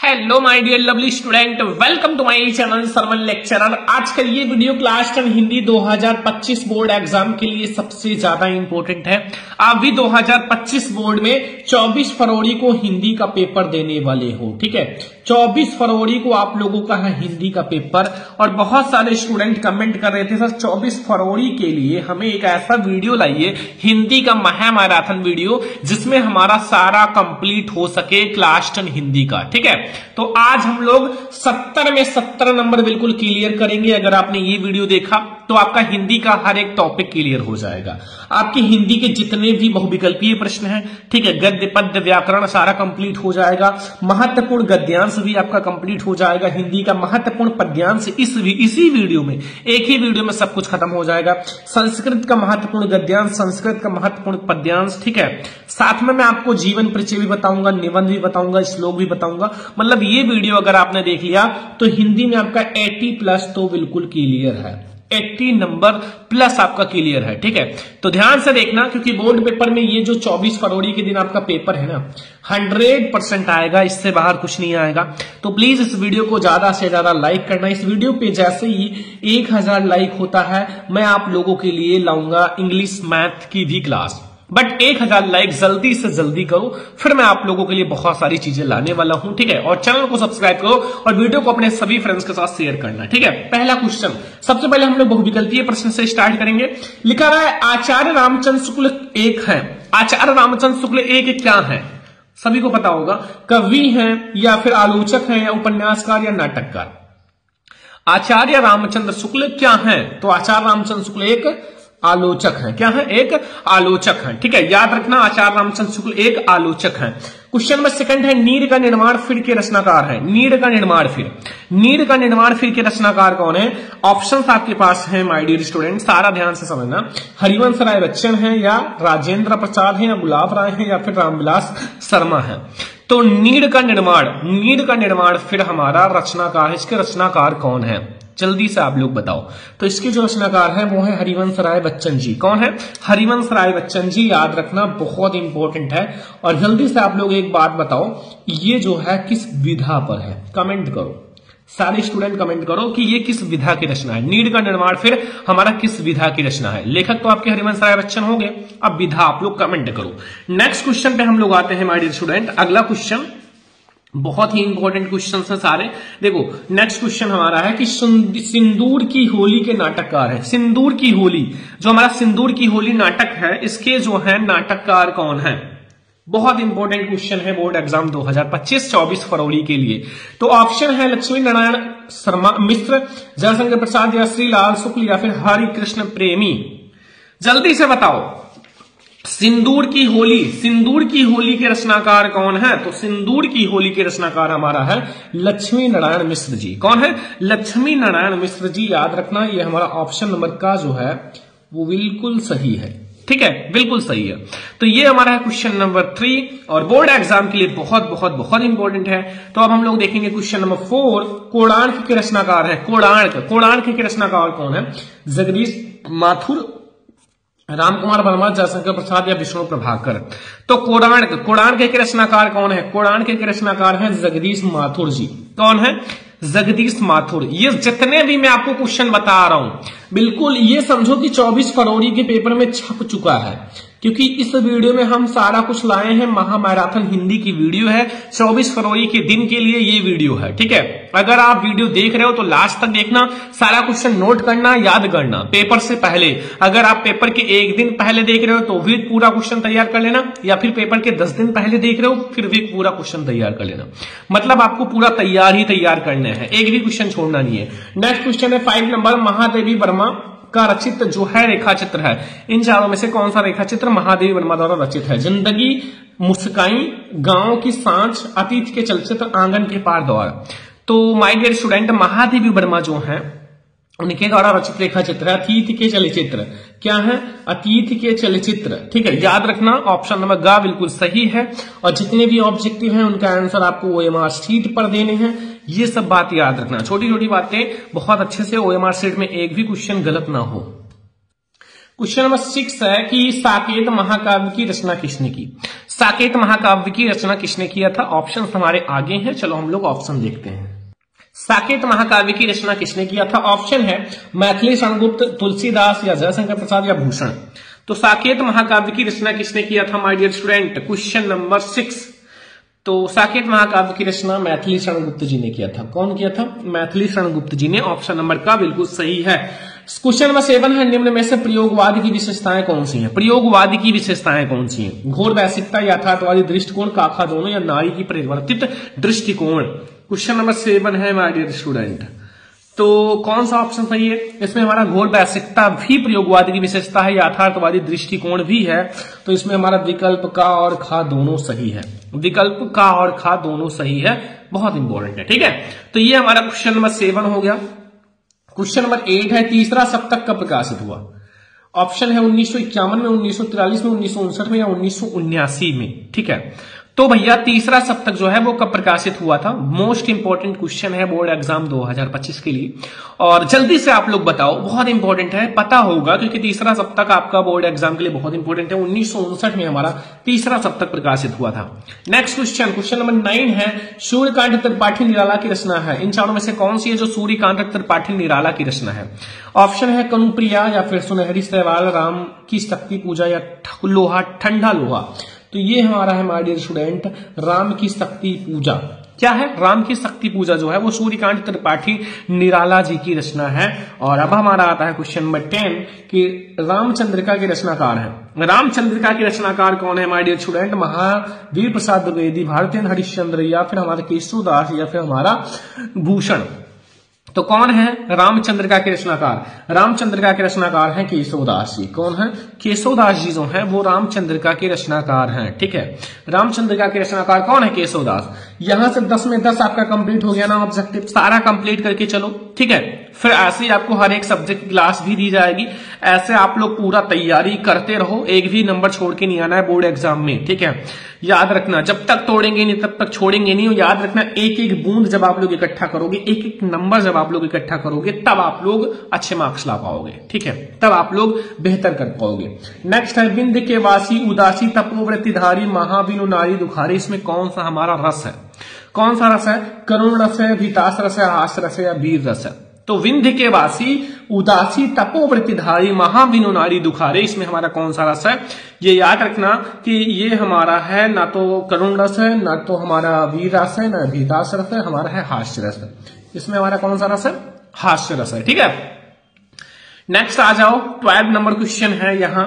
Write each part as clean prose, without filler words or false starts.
Hello my dear lovely student, welcome to my channel Sarvan lecturer. आज का ये video class 10 Hindi 2025 board exam के लिए सबसे ज्यादा इंपॉर्टेंट है। आप भी 2025 बोर्ड में 24 फरवरी को हिंदी का पेपर देने वाले हो, ठीक है। 24 फरवरी को आप लोगों का है हिंदी का पेपर। और बहुत सारे स्टूडेंट कमेंट कर रहे थे सर 24 फरवरी के लिए हमें एक ऐसा वीडियो लाइए, हिंदी का महामैराथन वीडियो, जिसमें हमारा सारा कंप्लीट हो सके क्लास 10 हिंदी का, ठीक है। तो आज हम लोग 70 में 70 नंबर बिल्कुल क्लियर करेंगे। अगर आपने ये वीडियो देखा तो आपका हिंदी का हर एक टॉपिक क्लियर हो जाएगा। आपकी हिंदी के जितने भी बहुविकल्पीय प्रश्न हैं, ठीक है, गद्य पद्य व्याकरण सारा कंप्लीट हो जाएगा। महत्वपूर्ण गद्यांश भी आपका कंप्लीट हो जाएगा। हिंदी का महत्वपूर्ण पद्यांश इसी वीडियो में, एक ही वीडियो में सब कुछ खत्म हो जाएगा। संस्कृत का महत्वपूर्ण गद्यांश, संस्कृत का महत्वपूर्ण पद्यांश, ठीक है। साथ में मैं आपको जीवन परिचय भी बताऊंगा, निबंध भी बताऊंगा, श्लोक भी बताऊंगा। मतलब ये वीडियो अगर आपने देख लिया तो हिंदी में आपका 80+ तो बिल्कुल क्लियर है। 80 नंबर प्लस आपका क्लियर है, ठीक है। तो ध्यान से देखना, क्योंकि बोर्ड पेपर में ये जो 24 फरवरी के दिन आपका पेपर है ना, 100% आएगा, इससे बाहर कुछ नहीं आएगा। तो प्लीज इस वीडियो को ज्यादा से ज्यादा लाइक करना। इस वीडियो पे जैसे ही 1000 लाइक होता है मैं आप लोगों के लिए लाऊंगा इंग्लिश मैथ की भी क्लास। बट 1000 लाइक जल्दी से जल्दी करो, फिर मैं आप लोगों के लिए बहुत सारी चीजें लाने वाला हूं, ठीक है। और चैनल को सब्सक्राइब करो और वीडियो को अपने सभी फ्रेंड्स के साथ शेयर करना, ठीक है। पहला क्वेश्चन, सबसे पहले हम लोग बहुविकल्पीय प्रश्न से स्टार्ट करेंगे। लिखा रहा है आचार्य रामचंद्र शुक्ल एक है। आचार्य रामचंद्र शुक्ल एक क्या है? सभी को पता होगा, कवि हैं या फिर आलोचक हैं या उपन्यासकार या नाटककार। आचार्य रामचंद्र शुक्ल क्या है? तो आचार्य रामचंद्र शुक्ल एक आलोचक है। क्या है? एक आलोचक है, ठीक है। याद रखना, आचार्य रामचंद्र शुक्ल एक आलोचक है। क्वेश्चन नंबर सेकंड है, नीड़ का निर्माण फिर के रचनाकार है। नीड़ का निर्माण फिर, नीड़ का निर्माण फिर के रचनाकार कौन है? ऑप्शंस आपके पास है माय डियर स्टूडेंट, सारा ध्यान से समझना। हरिवंश राय बच्चन है या राजेंद्र प्रसाद है या गुलाब राय है या फिर रामविलास शर्मा है। तो नीड़ का निर्माण फिर हमारा रचनाकार है। इसके रचनाकार कौन है? जल्दी से आप लोग बताओ। तो इसके जो रचनाकार है वो है हरिवंश राय बच्चन जी। कौन है? हरिवंश राय बच्चन जी, याद रखना, बहुत इंपॉर्टेंट है। और जल्दी से आप लोग एक बात बताओ, ये जो है किस विधा पर है? कमेंट करो, सारे स्टूडेंट कमेंट करो कि ये किस विधा की रचना है। नीड़ का निर्माण फिर हमारा किस विधा की रचना है? लेखक तो आपके हरिवंश राय बच्चन हो गए, अब विधा आप लोग कमेंट करो। नेक्स्ट क्वेश्चन पे हम लोग आते हैं माय डियर स्टूडेंट। अगला क्वेश्चन बहुत ही इंपॉर्टेंट क्वेश्चन है सारे। देखो नेक्स्ट क्वेश्चन हमारा है कि सिंदूर की होली के नाटककार है। सिंदूर की होली, जो हमारा सिंदूर की होली नाटक है, इसके जो है नाटककार कौन है? बहुत इंपॉर्टेंट क्वेश्चन है बोर्ड एग्जाम 2025 24 फरवरी के लिए। तो ऑप्शन है लक्ष्मी नारायण शर्मा मिश्र, जयशंकर प्रसाद या श्रीलाल शुक्ल या फिर हरि कृष्ण प्रेमी। जल्दी से बताओ, सिंदूर की होली के रचनाकार कौन है? तो सिंदूर की होली के रचनाकार हमारा है लक्ष्मी नारायण मिश्र जी। कौन है? लक्ष्मी नारायण मिश्र जी। याद रखना, ये हमारा ऑप्शन नंबर का जो है वो बिल्कुल सही है, ठीक है, बिल्कुल सही है। तो ये हमारा है क्वेश्चन नंबर 3 और बोर्ड एग्जाम के लिए बहुत बहुत बहुत इंपॉर्टेंट है। तो अब हम लोग देखेंगे क्वेश्चन नंबर 4। कोणार्क के रचनाकार है। कोणार्क के रचनाकार कौन है? जगदीश माथुर, रामकुमार वर्मा, जयशंकर प्रसाद या विष्णु प्रभाकर। तो कोणार्क के रचनाकार कौन है? कोणार्क के रचनाकार है जगदीश माथुर जी। कौन है? जगदीश माथुर। ये जितने भी मैं आपको क्वेश्चन बता रहा हूं, बिल्कुल ये समझो कि 24 फरवरी के पेपर में छप चुका है, क्योंकि इस वीडियो में हम सारा कुछ लाए हैं। महामैराथन हिंदी की वीडियो है, 24 फरवरी के दिन के लिए ये वीडियो है, ठीक है। अगर आप वीडियो देख रहे हो तो लास्ट तक देखना, सारा क्वेश्चन नोट करना, याद करना पेपर से पहले। अगर आप पेपर के एक दिन पहले देख रहे हो तो भी पूरा क्वेश्चन तैयार कर लेना, या फिर पेपर के 10 दिन पहले देख रहे हो फिर भी पूरा क्वेश्चन तैयार कर लेना। मतलब आपको पूरा तैयार करना है, एक भी क्वेश्चन छोड़ना नहीं है। नेक्स्ट क्वेश्चन है 5 नंबर, महादेवी वर्मा का रचित जो है रेखा चित्र है, इन चारों में से कौन सा रेखा चित्र महादेवी वर्मा द्वारा रचित है? जिंदगी, मुस्काई, गांव की सांच, अतीत के चलचित्र, आंगन के पार द्वार। तो my dear student, Mahadevi Verma जो है उनके द्वारा रचित रेखा चित्र है अतीत के चलचित्र। क्या है? अतीत के चलचित्र, ठीक है। याद रखना, ऑप्शन नंबर ग बिल्कुल सही है। और जितने भी ऑब्जेक्टिव हैं उनका आंसर आपको OMR शीट पर देने हैं। ये सब बात याद रखना, छोटी छोटी बातें बहुत अच्छे से OMR शीट में एक भी क्वेश्चन गलत ना हो। क्वेश्चन नंबर 6 है कि साकेत महाकाव्य की रचना किसने की? साकेत महाकाव्य की रचना किसने किया था? ऑप्शन हमारे आगे हैं, चलो हम लोग ऑप्शन देखते हैं। साकेत महाकाव्य की रचना किसने किया था? ऑप्शन है मैथिली शरणगुप्त, तुलसीदास या जयशंकर प्रसाद या भूषण। तो साकेत महाकाव्य की रचना किसने किया था my dear student? Question number 6। तो साकेत महाकाव्य की रचना मैथिली शरणगुप्त जी ने किया था। कौन किया था? मैथिली शरणगुप्त जी ने। ऑप्शन नंबर का बिल्कुल सही है। क्वेश्चन नंबर 7 है, निम्न में से प्रयोगवाद की विशेषताएं कौन सी हैं? प्रयोगवाद की विशेषताएं कौन सी हैं? घोर वैश्विकता, यथार्थवादी दृष्टिकोण, काका दोनों या नारी की परिवर्तित दृष्टिकोण। क्वेश्चन नंबर 7 है माय डियर स्टूडेंट। तो कौन सा ऑप्शन सही है? इसमें हमारा घोर वैश्विकता भी प्रयोगवाद की विशेषता है, यथार्थवादी दृष्टिकोण भी है। तो इसमें हमारा विकल्प का और खा दोनों सही है। विकल्प का और खा दोनों सही है, बहुत इंपॉर्टेंट है। ठीक है, तो ये हमारा क्वेश्चन नंबर 7 हो गया। क्वेश्चन नंबर 8 है, तीसरा सप्तक कब प्रकाशित हुआ? ऑप्शन है 1951 में, 1943 में, 1959 में या 1979 में। ठीक है, तो भैया तीसरा सप्तक जो है वो कब प्रकाशित हुआ था? मोस्ट इंपॉर्टेंट क्वेश्चन है बोर्ड एग्जाम 2025 के लिए, और जल्दी से आप लोग बताओ, बहुत इंपॉर्टेंट है, पता होगा क्योंकि तीसरा सप्तक आपका बोर्ड एग्जाम के लिए बहुत इंपॉर्टेंट है। 1959 में हमारा तीसरा सप्तक प्रकाशित हुआ था। नेक्स्ट क्वेश्चन, क्वेश्चन नंबर 9 है, सूर्यकांत त्रिपाठी निराला की रचना है। इन चारों में से कौन सी है जो सूर्यकांत त्रिपाठी निराला की रचना है? ऑप्शन है कनुप्रिया या फिर सुनहरी सहवाल, राम की शक्ति पूजा या लोहा ठंडा लोहा। तो ये हमारा है माय डियर स्टूडेंट राम की शक्ति पूजा। क्या है? राम की शक्ति पूजा जो है वो सूर्यकांत त्रिपाठी निराला जी की रचना है। और अब हमारा आता है क्वेश्चन नंबर 10 कि रामचंद्रिका के रचनाकार है। रामचंद्रिका के रचनाकार कौन है my dear student? Mahavir Prasad Dwivedi, Bharatendra Harishchandra या फिर हमारा केशवदास या फिर हमारा भूषण। तो कौन है रामचंद्रिका के रचनाकार? रामचंद्रिका के रचनाकार हैं केशवदास जी। कौन है? केशवदास जी जो हैं वो रामचंद्रिका के रचनाकार हैं। ठीक है, रामचंद्रिका के रचनाकार कौन है? केशवदास। यहां से 10 में 10 आपका कंप्लीट हो गया ना ऑब्जेक्टिव, सारा कंप्लीट करके चलो। ठीक है, फिर ऐसे ही आपको हर एक सब्जेक्ट की क्लास भी दी जाएगी। ऐसे आप लोग पूरा तैयारी करते रहो, एक भी नंबर छोड़ के नहीं आना है बोर्ड एग्जाम में। ठीक है, याद रखना, जब तक तोड़ेंगे नहीं तब तक छोड़ेंगे नहीं। याद रखना, एक एक बूंद जब आप लोग इकट्ठा करोगे, एक एक नंबर जब आप लोग इकट्ठा करोगे, तब आप लोग अच्छे मार्क्स ला पाओगे। ठीक है, तब आप लोग बेहतर कर पाओगे। नेक्स्ट है, विंध्य के वासी, उदासी, तपोव्रतिधारी, महाबिनु नारी दुखारी। इसमें कौन सा हमारा रस है? कौन सा रस है? करुण रस है, भीतास रस है, हास्य रस है या वीर रस है? तो विंध्य के वासी, उदासी, तपोव्रतिधारी, महाबिनु नारी दुखारे, इसमें हमारा कौन सा रस है? ये याद रखना कि ये हमारा है ना तो करुण रस है, ना तो हमारा वीर रस है, ना भीतास रस है, हमारा है हास्य रस है। इसमें हमारा कौन सा रस है? हास्य रस है। ठीक है, नेक्स्ट आ जाओ, 12 नंबर क्वेश्चन है। यहाँ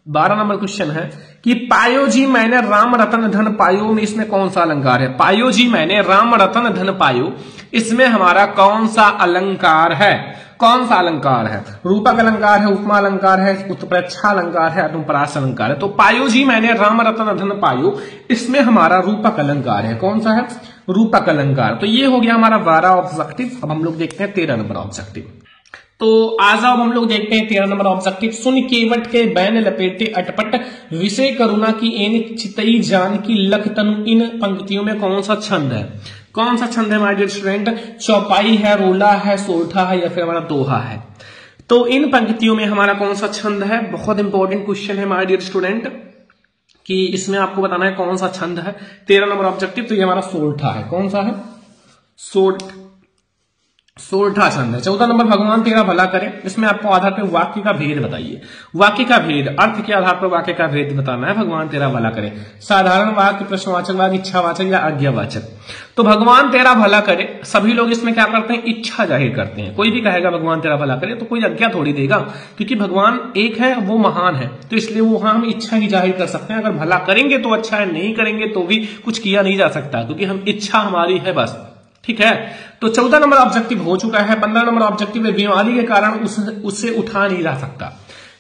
12 नंबर क्वेश्चन है कि पायो जी मैंने राम रतन धन पायो में इसमें कौन सा अलंकार है? पायो जी मैंने राम रतन धन पायो, इसमें हमारा कौन सा अलंकार है? कौन सा अलंकार है? रूपक अलंकार है, उपमा अलंकार है, उत्प्रेक्षा अलंकार है, अनुप्रास अलंकार है। तो पायो जी मैंने राम रतन धन पायो, इसमें हमारा रूपक अलंकार है। कौन सा है? रूपक अलंकार। तो ये हो गया हमारा 12 ऑब्जेक्टिव। अब हम लोग देखते हैं 13 नंबर ऑब्जेक्टिव। तो आज अब हम लोग देखते हैं 13 नंबर ऑब्जेक्टिव। सुन केवट के बैन लपेटे अटपट, विषय करुणा की एन चितई जान की लख तनु। इन पंक्तियों में कौन सा छंद है? कौन सा छंद है माय डियर स्टूडेंट? चौपाई है, रोला है, सोरठा है या फिर हमारा दोहा है? तो इन पंक्तियों में हमारा कौन सा छंद है? बहुत इंपॉर्टेंट क्वेश्चन है माय डियर स्टूडेंट कि इसमें आपको बताना है कौन सा छंद है। 13 नंबर ऑब्जेक्टिव, तो ये हमारा सोरठा है। कौन सा है? सोरठा छंद है। 14 नंबर, भगवान तेरा भला करे, इसमें आपको आधार पर वाक्य का भेद बताइए। वाक्य का भेद, अर्थ के आधार पर वाक्य का भेद बताना है। भगवान तेरा भला करे, साधारण वाक्य, प्रश्नवाचक वाक्य, इच्छावाचक या आज्ञावाचक। तो भगवान तेरा भला करे, सभी लोग इसमें क्या करते हैं? इच्छा जाहिर करते हैं। कोई भी कहेगा भगवान तेरा भला करे तो कोई आज्ञा थोड़ी देगा, क्योंकि भगवान एक है, वो महान है, तो इसलिए वहां हम इच्छा ही जाहिर कर सकते हैं। अगर भला करेंगे तो अच्छा है, नहीं करेंगे तो भी कुछ किया नहीं जा सकता, क्योंकि हम इच्छा हमारी है बस। ठीक है, तो 14 नंबर ऑब्जेक्टिव हो चुका है। 15 नंबर ऑब्जेक्टिव है, बीमारी के कारण उसे उठा नहीं जा सकता।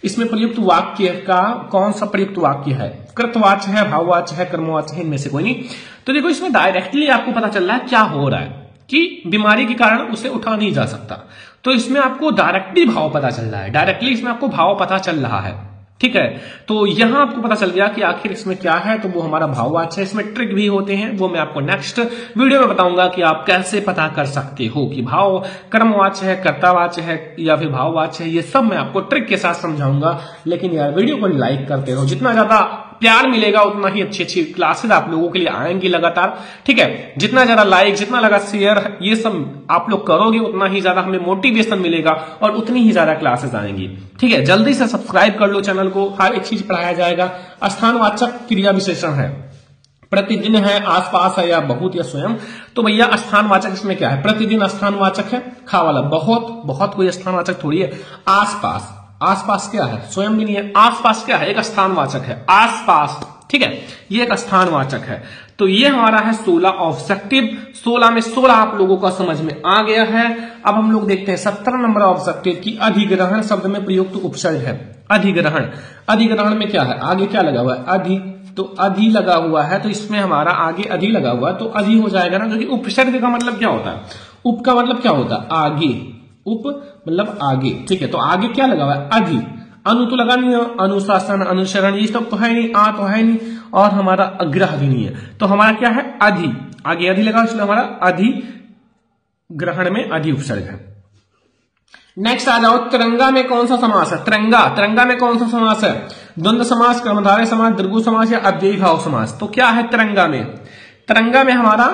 इसमें प्रयुक्त वाक्य का कौन सा प्रयुक्त वाक्य है? कृतवाच्य है, भाववाच्य है, कर्मवाच्य है, इनमें से कोई नहीं। तो देखो, इसमें डायरेक्टली आपको पता चल रहा है क्या हो रहा है कि बीमारी के कारण उसे उठा नहीं जा सकता। तो इसमें आपको डायरेक्टली भाव पता चल रहा है, डायरेक्टली इसमें आपको भाव पता चल रहा है। ठीक है, तो यहां आपको पता चल गया कि आखिर इसमें क्या है, तो वो हमारा भाववाच्य है। इसमें ट्रिक भी होते हैं, वो मैं आपको नेक्स्ट वीडियो में बताऊंगा कि आप कैसे पता कर सकते हो कि भाव कर्मवाच्य है, कर्तावाच्य है या फिर भाववाच्य है। ये सब मैं आपको ट्रिक के साथ समझाऊंगा। लेकिन यार वीडियो को लाइक करते रहो, जितना ज्यादा प्यार मिलेगा उतना ही अच्छी अच्छी क्लासेस आप लोगों के लिए आएंगी लगातार। ठीक है, जितना ज्यादा लाइक, जितना लगा शेयर, ये सब आप लोग करोगे उतना ही ज्यादा हमें मोटिवेशन मिलेगा और उतनी ही ज्यादा क्लासेस आएंगी। ठीक है, जल्दी से सब्सक्राइब कर लो चैनल को, हर एक चीज पढ़ाया जाएगा। स्थानवाचक क्रिया विशेषण है, प्रतिदिन है, आसपास है, या बहुत, या स्वयं। तो भैया स्थानवाचक इसमें क्या है? प्रतिदिन स्थानवाचक है, खा वाला बहुत, बहुत कोई स्थानवाचक थोड़ी है। आसपास, आसपास क्या है? स्वयं भी नहीं है। आसपास क्या है? एक स्थानवाचक है, आसपास। ठीक है, ये एक स्थानवाचक है। तो ये हमारा है 16 ऑब्जेक्टिव। 16 में 16 आप लोगों का समझ में आ गया है। अब हम लोग देखते हैं 17 नंबर ऑब्जेक्टिव की अधिग्रहण शब्द में प्रयुक्त उपसर्ग है। अधिग्रहण, अधिग्रहण में क्या है? आगे क्या लगा हुआ है? अधि, तो अधि लगा हुआ है, तो इसमें हमारा आगे अधि लगा हुआ है, तो अधि हो जाएगा ना, क्योंकि उपसर्ग का मतलब क्या होता है? उप का मतलब क्या होता है? आगे, उप मतलब आगे। ठीक है, तो आगे क्या लगा हुआ है? अधि। अनु तो लगा नहीं है, अनुशासन, अनुसरण, ये सब तो है नहीं, आ तो है नहीं, और हमारा अग्रह भी नहीं है, तो हमारा क्या है? अधि, आगे अधि लगा, इसलिए हमारा अधिग्रहण में अधि उपसर्ग है। नेक्स्ट आ जाओ, तिरंगा में कौन सा समास है? तिरंगा, तिरंगा में कौन सा समास है? द्वंद्व समास, कर्मधारय समास, दीर्घु समास, या अव्ययी भाव समास? तो क्या है तिरंगा में? तिरंगा में हमारा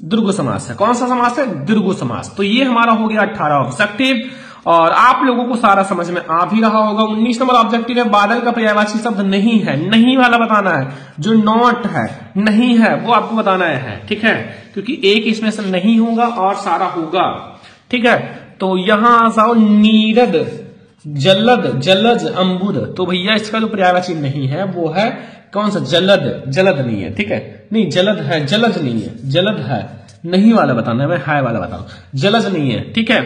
दीर्घु समास है। कौन सा समास है? दीर्घु समास। तो ये हमारा हो गया 18 ऑब्जेक्टिव, और आप लोगों को सारा समझ में आ भी रहा होगा। 19 नंबर ऑब्जेक्टिव है, बादल का पर्यायवाची शब्द नहीं है। नहीं वाला बताना है, जो नॉट है, नहीं है, वो आपको बताना है। ठीक है, क्योंकि एक इसमें से नहीं होगा और सारा होगा। ठीक है, तो यहां आ जाओ, नीरद, जलद, जलज, अंबुद। तो भैया इसका जो पर्यायवाची नहीं है वो है कौन सा? जलद, जलद नहीं है। ठीक है, नहीं जलद है, जलज नहीं है, जलद है, नहीं वाला बताना है, मैं हाय वाला बताऊं, जलज नहीं है। ठीक है,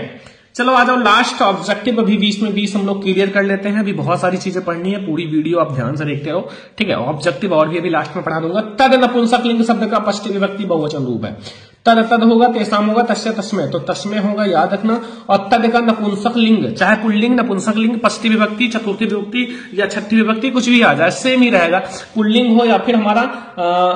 चलो आ जाओ लास्ट ऑब्जेक्टिव। अभी 20 में 20 हम लोग क्लियर कर लेते हैं। अभी बहुत सारी चीजें पढ़नी है, पूरी वीडियो आप ध्यान से देखते रहो। ठीक है, ऑब्जेक्टिव और भी अभी लास्ट में पढ़ा दूंगा। तद नपुंसकलिंग शब्द का पष्ट विभक्ति बहुवचन रूप है। तद, तद होगा, तेसाम होगा, तस्य तस्में, तो तस्में होगा, याद रखना। और तद का नपुंसक लिंग, चाहे पुल्लिंग, नपुंसक लिंग, षष्ठी विभक्ति, चतुर्थी विभक्ति या छठी विभक्ति, कुछ भी आ जाए, सेम ही रहेगा। पुल्लिंग हो या फिर हमारा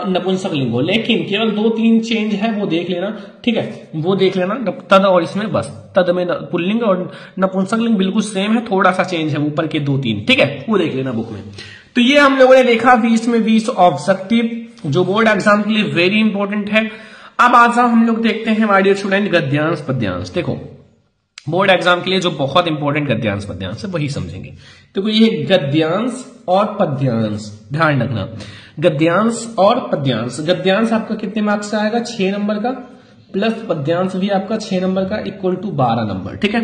नपुंसक लिंग हो, लेकिन केवल 2-3 चेंज है, वो देख लेना। ठीक है, वो देख लेना, तद और इसमें बस। तद में पुल्लिंग और नपुंसक लिंग बिल्कुल सेम है, थोड़ा सा चेंज है ऊपर के 2-3। ठीक है, वो देख लेना बुक में। तो ये हम लोगों ने देखा 20 में 20 ऑब्जेक्टिव, जो बोर्ड एग्जाम के लिए वेरी इंपॉर्टेंट है। अब आज हम लोग देखते हैं माय डियर स्टूडेंट गद्यांश पद्यांश। देखो बोर्ड एग्जाम के लिए जो बहुत इंपॉर्टेंट गद्यांश पद्यांश है वही समझेंगे। देखो ये गद्यांश और पद्यांश, ध्यान रखना, गद्यांश और पद्यांश। गद्यांश आपका कितने मार्क्स से आएगा? 6 नंबर का, प्लस पद्यांश भी आपका 6 नंबर का, इक्वल टू 12 नंबर। ठीक है,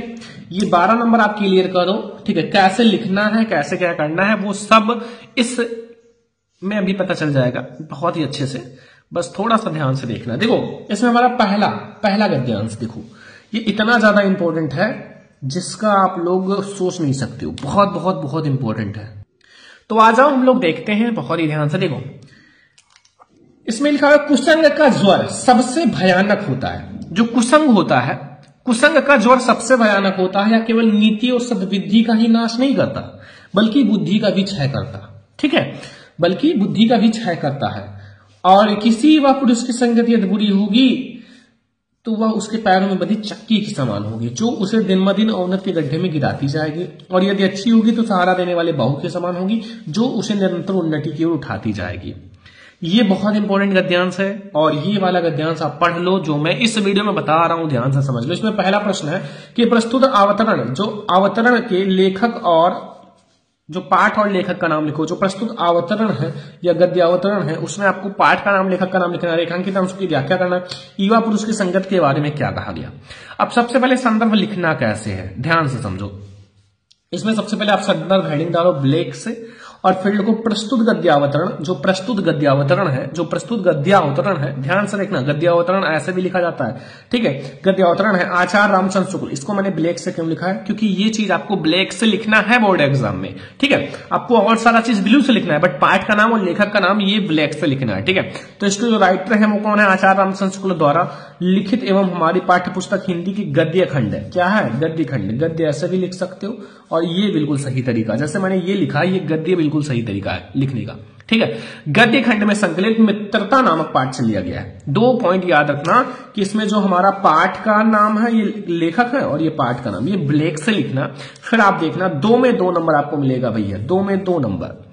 ये 12 नंबर आप क्लियर करो। ठीक है, कैसे लिखना है, कैसे क्या करना है, वो सब इस में अभी पता चल जाएगा बहुत ही अच्छे से, बस थोड़ा सा ध्यान से देखना। देखो इसमें हमारा पहला गद्यांश, देखो ये इतना ज्यादा इंपॉर्टेंट है जिसका आप लोग सोच नहीं सकते हो, बहुत बहुत बहुत इंपॉर्टेंट है। तो आ जाओ हम लोग देखते हैं बहुत ही ध्यान से। देखो इसमें लिखा है कुसंग का ज्वर सबसे भयानक होता है। जो कुसंग होता है, कुसंग का ज्वर सबसे भयानक होता है, या केवल नीति और सद्बुद्धि का ही नाश नहीं करता बल्कि बुद्धि का भी क्षय करता। ठीक है, बल्कि बुद्धि का भी क्षय करता है। और किसी वह पुरुष की संगति यदि बुरी होगी तो वह उसके पैरों में बंधी चक्की के समान होगी, जो उसे दिन ब दिन अवनति के गड्ढे में गिराती जाएगी। और यदि अच्छी होगी तो सहारा देने वाले बाहु के समान होगी, जो उसे निरंतर उन्नति की ओर उठाती जाएगी। ये बहुत इंपॉर्टेंट गद्यांश है, और ये वाला गद्यांश आप पढ़ लो जो मैं इस वीडियो में बता रहा हूं, ध्यान से समझ लो। इसमें पहला प्रश्न है कि प्रस्तुत अवतरण, जो अवतरण के लेखक और जो पाठ और लेखक का नाम लिखो। जो प्रस्तुत अवतरण है या गद्य अवतरण है उसमें आपको पाठ का नाम, लेखक का नाम लिखना, रेखांकित अंशों की व्याख्या करना, युवा पुरुष की संगत के बारे में क्या कहा गया। अब सबसे पहले संदर्भ लिखना कैसे है, ध्यान से समझो। इसमें सबसे पहले आप संदर्भ हेडिंग डालो ब्लैक से, और फील्ड को प्रस्तुत गद्यावतरण, जो प्रस्तुत गद्यावतरण है, जो प्रस्तुत गद्यावतरण है, ध्यान से देखना, गद्यावतरण ऐसे भी लिखा जाता है। ठीक है, गद्यावतरण है आचार्य रामचंद्र शुक्ल। इसको मैंने ब्लैक से क्यों लिखा है? क्योंकि ये चीज आपको ब्लैक से लिखना है बोर्ड एग्जाम में। ठीक है, आपको और सारा चीज ब्लू से लिखना है, बट पाठ का नाम और लेखक का नाम ये ब्लैक से लिखना है। ठीक है, तो इसके जो राइटर है वो कौन है? आचार्य रामचंद्र शुक्ल द्वारा लिखित एवं हमारी पाठ्य पुस्तक हिंदी की गद्य खंड है। क्या है? गद्य खंड। गद्य ऐसे भी लिख सकते हो, और ये बिल्कुल सही तरीका, जैसे मैंने ये लिखा, ये गद्य बिल्कुल सही तरीका है लिखने का। ठीक है, गद्य खंड में संकलित मित्रता नामक पाठ से लिया गया है। 2 पॉइंट याद रखना कि इसमें जो हमारा पाठ का नाम है ये लेखक है, और ये पाठ का नाम, ये ब्लैक से लिखना। फिर आप देखना 2 में 2 नंबर आपको मिलेगा भैया, 2 में 2 नंबर।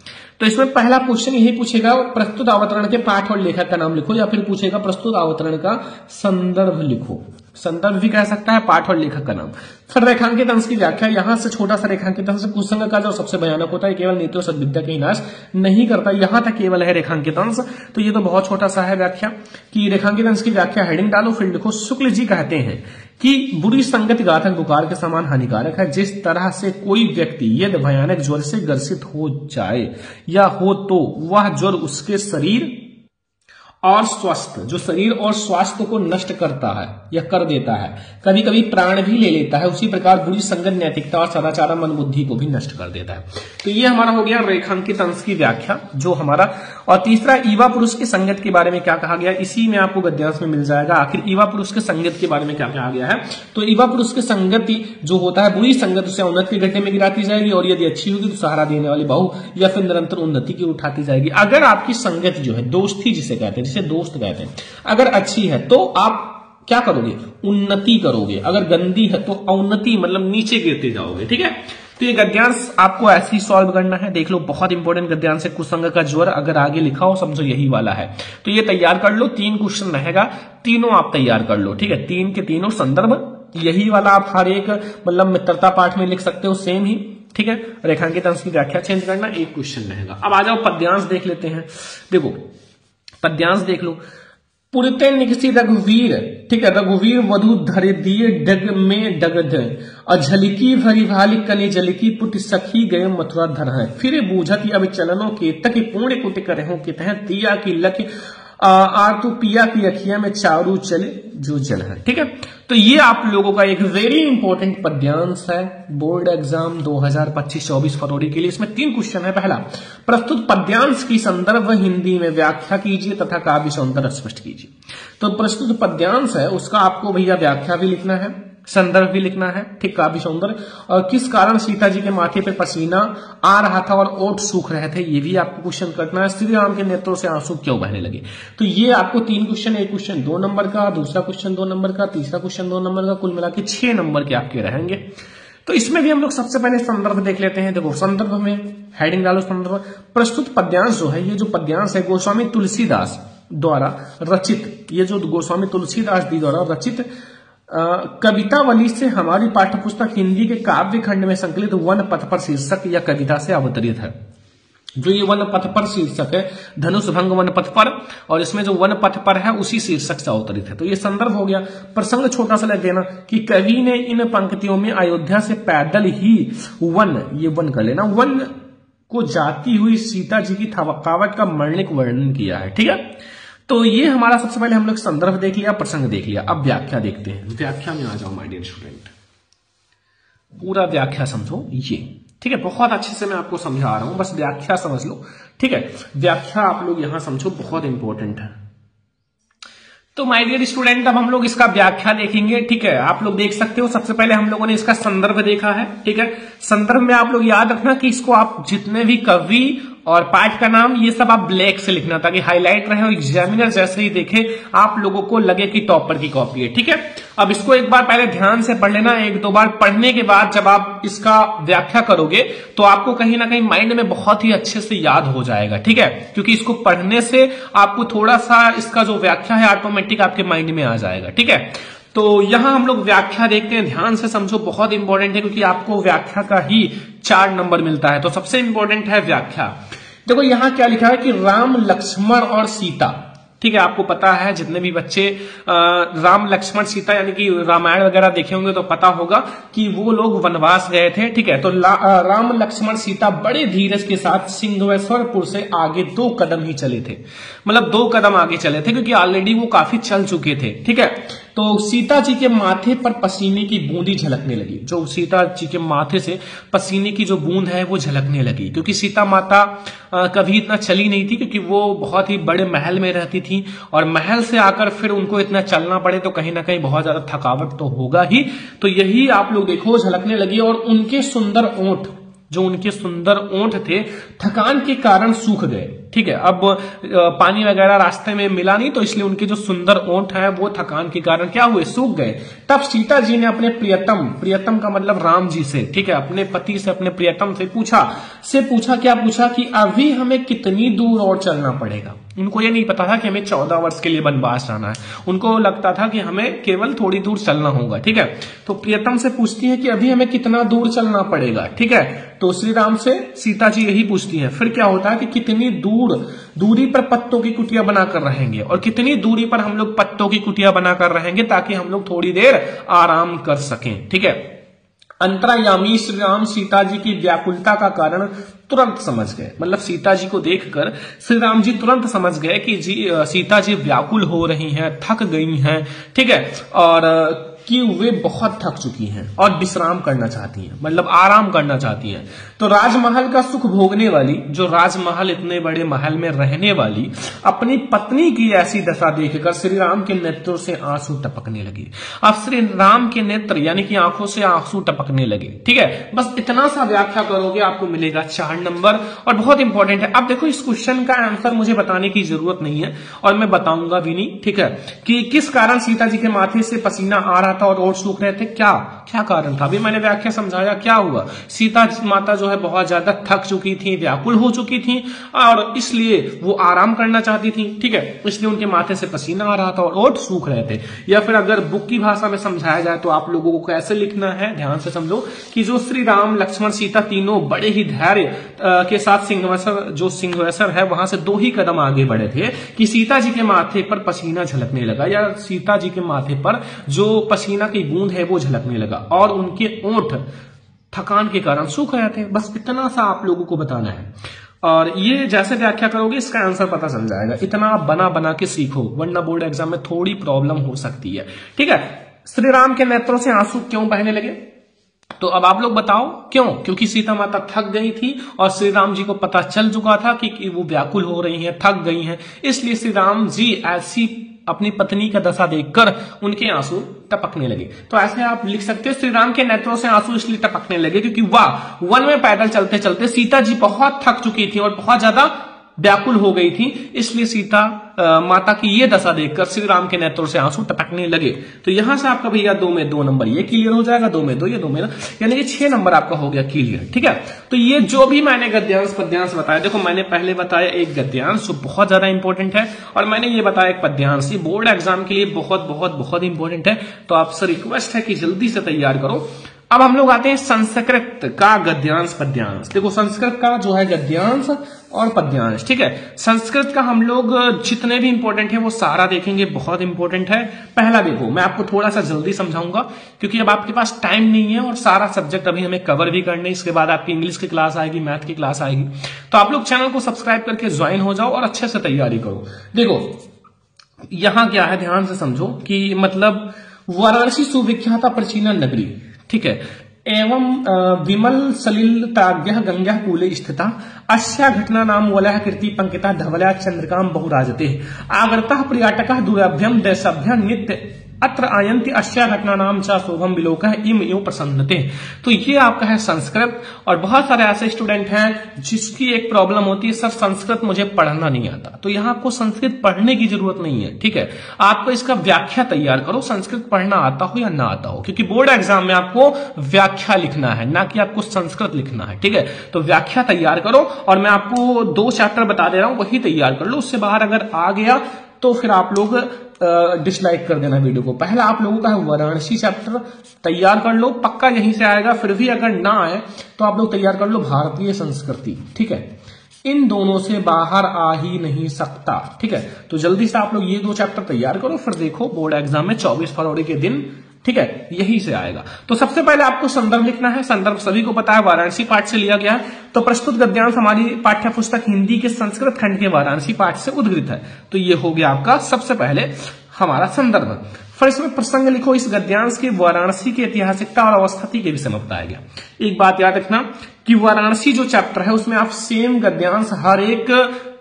तो इसमें पहला क्वेश्चन यही पूछेगा प्रस्तुत अवतरण के पाठ और लेखक का नाम लिखो, या फिर पूछेगा प्रस्तुत अवतरण का संदर्भ लिखो। संदर्भ भी कह सकता है, पाठ और लेखक का नाम। फिर रेखांकित अंश की व्याख्या, यहां से छोटा सा रेखांकित अंश कुसंग का जो सबसे भयानक होता है, केवल नीति और सद्विद्या का ही नाश नहीं करता, यहां तक केवल है रेखांकित अंश। तो ये तो बहुत छोटा सा है व्याख्या कि रेखांकित अंश की व्याख्या हेडिंग डालो, फिर लिखो शुक्ल जी कहते हैं कि बुरी संगति घातक बुखार के समान हानिकारक है। जिस तरह से कोई व्यक्ति यदि भयानक ज्वर से ग्रसित हो जाए या हो तो वह ज्वर उसके शरीर और स्वास्थ्य, जो शरीर और स्वास्थ्य को नष्ट करता है या कर देता है, कभी कभी प्राण भी ले लेता है, उसी प्रकार बुरी संगत नैतिकता और सदाचार मन बुद्धि को भी नष्ट कर देता है। तो ये हमारा हो गया रेखांकित अंश की व्याख्या जो हमारा। और तीसरा ईवा पुरुष की संगत के बारे में क्या कहा गया, इसी में आपको गद्यांश में मिल जाएगा। आखिर ईवा पुरुष के संगत के बारे में क्या कहा गया है, तो ईवा पुरुष की संगति जो होता है, बुरी संगत उसे उन्नति के गड्ढे में गिराती जाएगी, और यदि अच्छी होगी तो सहारा देने वाली बहू या फिर निरंतर उन्नति की उठाती जाएगी। अगर आपकी संगत जो है, दोस्ती जिसे कहते हैं, जिसे दोस्त कहते हैं, अगर अच्छी है तो आप क्या करोगे, उन्नति करोगे। अगर गंदी है तो अवनति, मतलब नीचे गिरते जाओगे। ठीक है, तो ये गद्यांश आपको ऐसे ही सॉल्व करना है। देख लो, बहुत इंपॉर्टेंट गद्यांश है। कुसंग का ज्वर अगर आगे लिखा हो, समझो यही वाला है। तो ये तैयार कर लो, 3 क्वेश्चन रहेगा, तीनों आप तैयार कर लो। ठीक है, 3 के तीनों संदर्भ यही वाला आप हर एक मतलब मित्रता पाठ में लिख सकते हो, सेम ही। ठीक है, रेखांकित अंश की व्याख्या चेंज करना, एक क्वेश्चन रहेगा। अब आ जाओ पद्यांश देख लेते हैं। देखो पद्यांश देख लो। पुरते निकसी रघुवीर, ठीक है, रघुवीर वधु धरे दिए डग में डगध, अझलिकी भरी भाली कनी जलिकी पुट सखी गए मथुरा धर है, फिर बूझत अब चलनों के तक पूर्ण कुट करहु के तह दिया की लख आरतु पिया की अखिया में चारू चले जो जल है। ठीक है, तो ये आप लोगों का एक वेरी इंपॉर्टेंट पद्यांश है बोर्ड एग्जाम 2025-24 फरवरी के लिए। इसमें 3 क्वेश्चन है। पहला, प्रस्तुत पद्यांश की संदर्भ हिंदी में व्याख्या कीजिए तथा काव्य सौंदर्य स्पष्ट कीजिए। तो प्रस्तुत पद्यांश है उसका आपको भैया व्याख्या भी लिखना है, संदर्भ भी लिखना है। ठीक, काव्य सौंदर्य, और किस कारण सीता जी के माथे पे पसीना आ रहा था और ओठ सूख रहे थे, ये भी आपको क्वेश्चन करना है। श्री राम के नेत्रों से आंसू क्यों बहने लगे। तो ये आपको 3 क्वेश्चन, एक क्वेश्चन 2 नंबर का, दूसरा क्वेश्चन 2 नंबर का, तीसरा क्वेश्चन 2 नंबर का, कुल मिला के 6 नंबर के आपके रहेंगे। तो इसमें भी हम लोग सबसे पहले संदर्भ देख लेते हैं। देखो संदर्भ में हेडिंग डालो, संदर्भ। प्रस्तुत पद्यांश जो है, ये जो पद्यांश है गोस्वामी तुलसीदास द्वारा रचित, ये जो गोस्वामी तुलसीदास जी द्वारा रचित कवितावली से हमारी पाठ्यपुस्तक हिंदी के काव्य खंड में संकलित वन पथ पर शीर्षक या कविता से अवतरित है। जो ये वन पथ पर शीर्षक है, धनुष भंग वन पथ पर, और इसमें जो वन पथ पर है उसी शीर्षक से अवतरित है। तो ये संदर्भ हो गया। प्रसंग छोटा सा लिख देना कि कवि ने इन पंक्तियों में अयोध्या से पैदल ही वन, ये वन कर लेना, वन को जाती हुई सीता जी की थकावट का वर्णिक वर्णन किया है। ठीक है, तो ये हमारा सबसे पहले हम लोग संदर्भ देख लिया, प्रसंग देख लिया। अब व्याख्या देखते हैं। व्याख्या में आ जाओ माय डियर स्टूडेंट, पूरा व्याख्या समझो ये। ठीक है, बहुत अच्छे से मैं आपको समझा रहा हूं, बस व्याख्या समझ लो। ठीक है, व्याख्या आप लोग यहां समझो, बहुत इंपॉर्टेंट है। तो माय डियर स्टूडेंट, अब हम लोग इसका व्याख्या देखेंगे। ठीक है, आप लोग देख सकते हो, सबसे पहले हम लोगों ने इसका संदर्भ देखा है। ठीक है, संदर्भ में आप लोग याद रखना कि इसको आप जितने भी कवि और पाठ का नाम, ये सब आप ब्लैक से लिखना ताकि हाईलाइट रहे और एग्जामिनर जैसे ही देखे आप लोगों को लगे कि टॉपर की कॉपी है। ठीक है, अब इसको एक बार पहले ध्यान से पढ़ लेना। 1-2 बार पढ़ने के बाद जब आप इसका व्याख्या करोगे तो आपको कहीं ना कहीं माइंड में बहुत ही अच्छे से याद हो जाएगा। ठीक है, क्योंकि इसको पढ़ने से आपको थोड़ा सा इसका जो व्याख्या है ऑटोमेटिक आपके माइंड में आ जाएगा। ठीक है, तो यहां हम लोग व्याख्या देखते हैं, ध्यान से समझो, बहुत इंपॉर्टेंट है क्योंकि आपको व्याख्या का ही 4 नंबर मिलता है। तो सबसे इंपॉर्टेंट है व्याख्या। देखो यहां क्या लिखा है कि राम लक्ष्मण और सीता। ठीक है, आपको पता है, जितने भी बच्चे राम लक्ष्मण सीता यानी कि रामायण वगैरह देखे होंगे तो पता होगा कि वो लोग वनवास गए थे। ठीक है, तो राम लक्ष्मण सीता बड़े धीरज के साथ सिंहेश्वरपुर से आगे 2 कदम ही चले थे, मतलब 2 कदम आगे चले थे क्योंकि ऑलरेडी वो काफी चल चुके थे। ठीक है, तो सीता जी के माथे पर पसीने की बूंदी झलकने लगी। जो सीता जी के माथे से पसीने की जो बूंद है वो झलकने लगी, क्योंकि सीता माता कभी इतना चली नहीं थी, क्योंकि वो बहुत ही बड़े महल में रहती थी और महल से आकर फिर उनको इतना चलना पड़े तो कहीं ना कहीं बहुत ज्यादा थकावट तो होगा ही। तो यही आप लोग देखो, झलकने लगी। और उनके सुंदर ओंठ, जो उनके सुंदर ओंठ थे, थकान के कारण सूख गए। ठीक है। अब पानी वगैरह रास्ते में मिला नहीं, तो इसलिए उनके जो सुंदर ओंठ है वो थकान के कारण क्या हुए, सूख गए। तब सीता जी ने अपने प्रियतम का मतलब राम जी से, ठीक है, अपने पति से, अपने प्रियतम से पूछा क्या पूछा कि अभी हमें कितनी दूर और चलना पड़ेगा। उनको ये नहीं पता था कि हमें 14 वर्ष के लिए वनवास जाना है, उनको लगता था कि हमें केवल थोड़ी दूर चलना होगा, ठीक है। तो प्रियतम से पूछती है कि अभी हमें कितना दूर चलना पड़ेगा, ठीक है। तो श्री राम से सीता जी यही पूछती हैं। फिर क्या होता है कि कितनी दूरी पर पत्तों की कुटिया बनाकर रहेंगे, और कितनी दूरी पर हम लोग पत्तों की कुटिया बनाकर रहेंगे ताकि हम लोग थोड़ी देर आराम कर सकें, ठीक है। अंतरायामी श्री राम सीता जी की व्याकुलता का कारण तुरंत समझ गए, मतलब सीता जी को देखकर श्री राम जी तुरंत समझ गए कि सीता जी व्याकुल हो रही हैं, थक गई हैं, ठीक है, और कि वे बहुत थक चुकी हैं और विश्राम करना चाहती हैं, मतलब आराम करना चाहती हैं। तो राजमहल का सुख भोगने वाली, जो राजमहल इतने बड़े महल में रहने वाली, अपनी पत्नी की ऐसी दशा देखकर श्री राम के नेत्रों से आंसू टपकने लगे। अब श्री राम के नेत्र यानी कि आंखों से आंसू टपकने लगे, ठीक है। बस इतना सा व्याख्या करोगे आपको मिलेगा 4 नंबर, और बहुत इंपॉर्टेंट है। अब देखो, इस क्वेश्चन का आंसर मुझे बताने की जरूरत नहीं है और मैं बताऊंगा भी नहीं, ठीक है, कि किस कारण सीता जी के माथे से पसीना आ रहा था और ओठ सूख रहे थे, क्या कारण था। अभी मैंने व्याख्या समझाया क्या हुआ। सीता माता जो है बहुत ज्यादा थक चुकी थी, व्याकुल हो चुकी थी, और इसलिए वो आराम करना चाहती थी, ठीक है, इसलिए उनके माथे से पसीना आ रहा था और ओठ सूख रहे थे। या फिर अगर बुक की भाषा में समझाया जाए तो आप लोगों को कैसे लिखना है, ध्यान से समझो कि जो श्री राम लक्ष्मण सीता तीनों बड़े ही धैर्य के साथ सिंहासन है वहां से 2 ही कदम आगे बढ़े थे कि सीता जी के माथे पर पसीना झलकने लगा, या सीता जी के माथे पर जो पसीना की बूंद है वो झलकने लगा, और उनके ओंठ थकान के कारण सूख रहे थे। बस इतना सा आप लोगों को बताना है, और ये जैसे व्याख्या करोगे इसका आंसर पता चल जाएगा। इतना आप बना के सीखो, वरना बोर्ड एग्जाम में थोड़ी प्रॉब्लम हो सकती है, ठीक है। श्री राम के नेत्रों से आंसू क्यों बहने लगे, तो अब आप लोग बताओ क्यों। क्योंकि सीता माता थक गई थी और श्री राम जी को पता चल चुका था कि वो व्याकुल हो रही हैं, थक गई हैं, इसलिए श्री राम जी ऐसी अपनी पत्नी का दशा देखकर उनके आंसू टपकने लगे। तो ऐसे आप लिख सकते हो, श्री राम के नेत्रों से आंसू इसलिए टपकने लगे क्योंकि वन में पैदल चलते चलते सीता जी बहुत थक चुकी थी और बहुत ज्यादा व्याकुल हो गई थी, इसलिए सीता माता की ये दशा देखकर श्री राम के नेत्रों से आंसू टपकने लगे। तो यहां से आपका भैया 2 में 2 नंबर ये क्लियर हो जाएगा, 2 में 2 ये 2 में, यानी कि 6 नंबर आपका हो गया क्लियर, ठीक है। तो ये जो भी मैंने गद्यांश पद्यांश बताया, देखो मैंने पहले बताया एक गद्यांश जो बहुत ज्यादा इंपॉर्टेंट है, और मैंने ये बताया एक पद्यांश, ये बोर्ड एग्जाम के लिए बहुत बहुत बहुत इंपॉर्टेंट है। तो आपसे रिक्वेस्ट है कि जल्दी से तैयार करो। अब हम लोग आते हैं संस्कृत का गद्यांश पद्यांश। देखो संस्कृत का जो है गद्यांश और पद्यांश, ठीक है। संस्कृत का हम लोग जितने भी इंपॉर्टेंट है वो सारा देखेंगे, बहुत इंपॉर्टेंट है। पहला देखो, मैं आपको थोड़ा सा जल्दी समझाऊंगा क्योंकि अब आपके पास टाइम नहीं है और सारा सब्जेक्ट अभी हमें कवर भी करने। इसके बाद आपकी इंग्लिश की क्लास आएगी, मैथ की क्लास आएगी, तो आप लोग चैनल को सब्सक्राइब करके ज्वाइन हो जाओ और अच्छे से तैयारी करो। देखो यहां क्या है, ध्यान से समझो कि मतलब वाराणसी सुविख्याता प्राचीन नगरी, ठीक है, एवं विमल सलिलताग्यः गंगा कूले स्थिता अस्या घटना नाम वलय कीर्ति पंकिता धवल्या चंद्रिकाम बहुराजते आगरतः पर्यटकः दुराभ्यम देशभ्य नित्य अत्र आयन्ति अस्या घटना नाम च शोभम विलोकः इम यो प्रसन्नते। तो ये आपका है संस्कृत। और बहुत सारे ऐसे स्टूडेंट हैं जिसकी एक प्रॉब्लम होती है, सर संस्कृत मुझे पढ़ना नहीं आता। तो यहाँ आपको संस्कृत पढ़ने की जरूरत नहीं है, ठीक है, आपको इसका व्याख्या तैयार करो, संस्कृत पढ़ना आता हो या ना आता हो, क्योंकि बोर्ड एग्जाम में आपको व्याख्या लिखना है, ना कि आपको संस्कृत लिखना है, ठीक है। तो व्याख्या तैयार करो, और मैं आपको 2 चैप्टर बता दे रहा हूं, वही तैयार कर लो। उससे बाहर अगर आ गया तो फिर आप लोग डिसलाइक कर देना वीडियो को। पहला आप लोगों का है वाराणसी चैप्टर, तैयार कर लो, पक्का यहीं से आएगा। फिर भी अगर ना आए तो आप लोग तैयार कर लो भारतीय संस्कृति, ठीक है, इन दोनों से बाहर आ ही नहीं सकता, ठीक है। तो जल्दी से आप लोग ये 2 चैप्टर तैयार करो, फिर देखो बोर्ड एग्जाम में 24 फरवरी के दिन, ठीक है, यही से आएगा। तो सबसे पहले आपको संदर्भ लिखना है। संदर्भ सभी को पता है, वाराणसी पाठ से लिया गया है। तो प्रस्तुत गद्यांश हमारी पाठ्य पुस्तक हिंदी के संस्कृत खंड के वाराणसी पाठ से उद्धृत है। तो ये हो गया आपका सबसे पहले हमारा संदर्भ। फिर इसमें प्रसंग लिखो, इस गद्यांश के वाराणसी की ऐतिहासिकता और अवस्थिति के विषय में बताया गया। एक बात याद रखना कि वाराणसी जो चैप्टर है उसमें आप सेम गद्यांश हर एक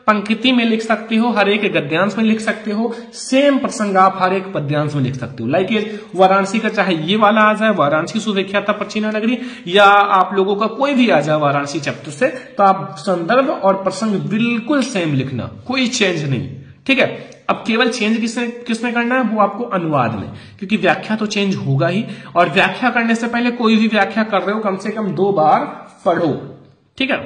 पंक्ति में लिख सकते हो, हर एक गद्यांश में लिख सकते हो, सेम प्रसंग आप हर एक पद्यांश में लिख सकते हो। लाइक ये वाराणसी का चाहे ये वाला आ जाए, वाराणसी सुविख्यात प्राचीन नगरी, या आप लोगों का कोई भी आ जाए वाराणसी चैप्टर से, तो आप संदर्भ और प्रसंग बिल्कुल सेम लिखना, कोई चेंज नहीं, ठीक है। अब केवल चेंज किसमें करना है, वो आपको अनुवाद में, क्योंकि व्याख्या तो चेंज होगा ही, और व्याख्या करने से पहले कोई भी व्याख्या कर रहे हो कम से कम 2 बार पढ़ो, ठीक है,